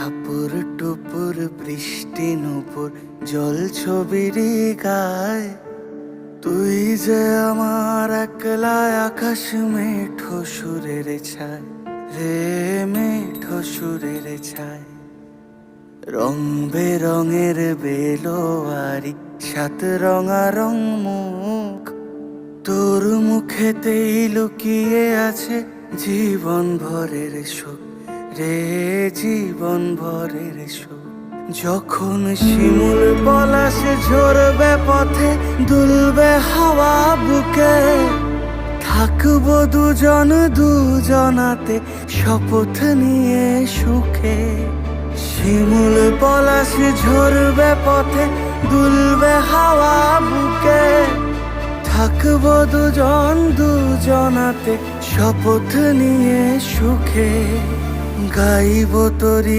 টাপুর টুপুর বৃষ্টি নুপুর জল ছবিরি গায়, তুই যে আমার একলা আকাশ মেঠো সুরের ছায় রে, মেঠো সুরের ছায়। রং বেরঙের বেলোয়ারি সাত রঙা মুখ, তোর মুখেতেই লুকিয়ে আছে জীবন ভরের সুখ রে, জীবন ভরের সুখ। যখন শিমুল পলাশ ঝরবে পথে, দুলবে হাওয়া বুকে, থাকবো দুজন দুজনাতে শপথ নিয়ে সুখে। শিমুল পলাশ ঝরবে পথে, দুলবে হাওয়া বুকে, থাকবো দুজন দুজনাতে শপথ নিয়ে সুখে। গাইব তোরি